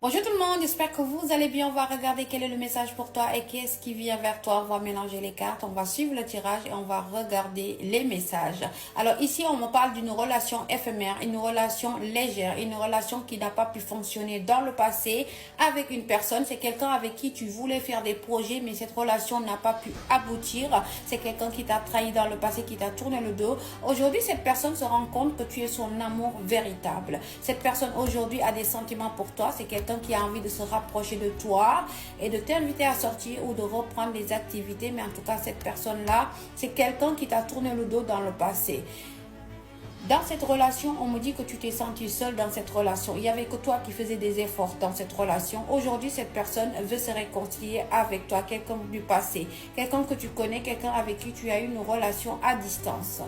Bonjour tout le monde, j'espère que vous allez bien. On va regarder quel est le message pour toi et qu'est-ce qui vient vers toi. On va mélanger les cartes, on va suivre le tirage et on va regarder les messages. Alors ici, on me parle d'une relation éphémère, une relation légère, une relation qui n'a pas pu fonctionner dans le passé avec une personne. C'est quelqu'un avec qui tu voulais faire des projets, mais cette relation n'a pas pu aboutir. C'est quelqu'un qui t'a trahi dans le passé, qui t'a tourné le dos. Aujourd'hui, cette personne se rend compte que tu es son amour véritable. Cette personne aujourd'hui a des sentiments pour toi. C'est quelqu'un qui a envie de se rapprocher de toi et de t'inviter à sortir ou de reprendre des activités. Mais en tout cas, cette personne-là, c'est quelqu'un qui t'a tourné le dos dans le passé. Dans cette relation, on me dit que tu t'es senti seul dans cette relation. Il n'y avait que toi qui faisais des efforts dans cette relation. Aujourd'hui, cette personne veut se réconcilier avec toi, quelqu'un du passé, quelqu'un que tu connais, quelqu'un avec qui tu as eu une relation à distance.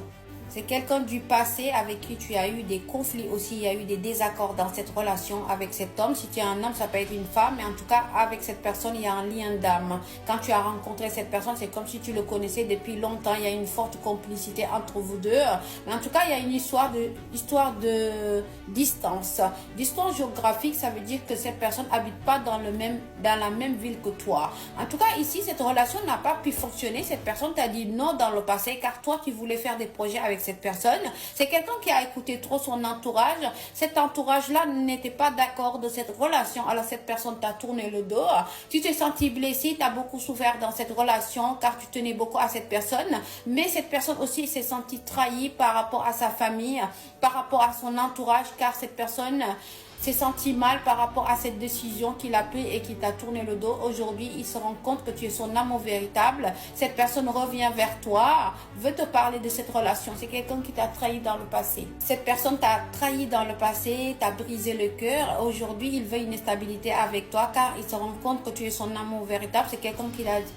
C'est quelqu'un du passé avec qui tu as eu des conflits aussi, il y a eu des désaccords dans cette relation avec cet homme. Si tu es un homme, ça peut être une femme, mais en tout cas, avec cette personne, il y a un lien d'âme. Quand tu as rencontré cette personne, c'est comme si tu le connaissais depuis longtemps. Il y a une forte complicité entre vous deux. Mais en tout cas, il y a une histoire de distance. Distance géographique, ça veut dire que cette personne n'habite pas dans la même ville que toi. En tout cas, ici, cette relation n'a pas pu fonctionner. Cette personne t'a dit non dans le passé, car toi, tu voulais faire des projets avec cette personne. C'est quelqu'un qui a écouté trop son entourage. Cet entourage-là n'était pas d'accord de cette relation. Alors cette personne t'a tourné le dos. Tu t'es senti blessé, tu as beaucoup souffert dans cette relation car tu tenais beaucoup à cette personne. Mais cette personne aussi s'est sentie trahie par rapport à sa famille, par rapport à son entourage, car cette personne s'est senti mal par rapport à cette décision qu'il a prise et qui t'a tourné le dos. Aujourd'hui, il se rend compte que tu es son amour véritable. Cette personne revient vers toi, veut te parler de cette relation. C'est quelqu'un qui t'a trahi dans le passé. Cette personne t'a trahi dans le passé, t'a brisé le cœur. Aujourd'hui, il veut une stabilité avec toi car il se rend compte que tu es son amour véritable. C'est quelqu'un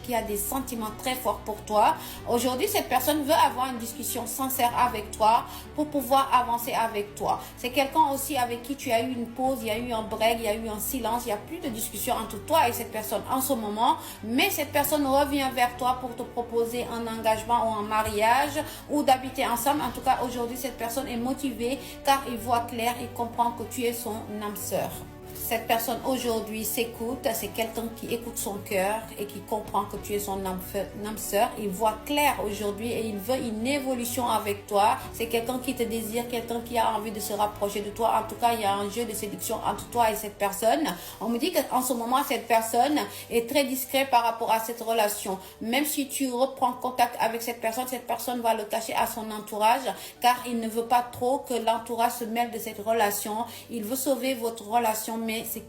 qui a des sentiments très forts pour toi. Aujourd'hui, cette personne veut avoir une discussion sincère avec toi pour pouvoir avancer avec toi. C'est quelqu'un aussi avec qui tu as eu une pause, il y a eu un break, il y a eu un silence, il n'y a plus de discussion entre toi et cette personne en ce moment, mais cette personne revient vers toi pour te proposer un engagement ou un mariage ou d'habiter ensemble. En tout cas, aujourd'hui, cette personne est motivée car il voit clair, il comprend que tu es son âme sœur. Cette personne aujourd'hui s'écoute, c'est quelqu'un qui écoute son cœur et qui comprend que tu es son âme sœur. Il voit clair aujourd'hui et il veut une évolution avec toi. C'est quelqu'un qui te désire, quelqu'un qui a envie de se rapprocher de toi. En tout cas, il y a un jeu de séduction entre toi et cette personne. On me dit qu'en ce moment, cette personne est très discrète par rapport à cette relation. Même si tu reprends contact avec cette personne va le cacher à son entourage car il ne veut pas trop que l'entourage se mêle de cette relation. Il veut sauver votre relation, mais c'est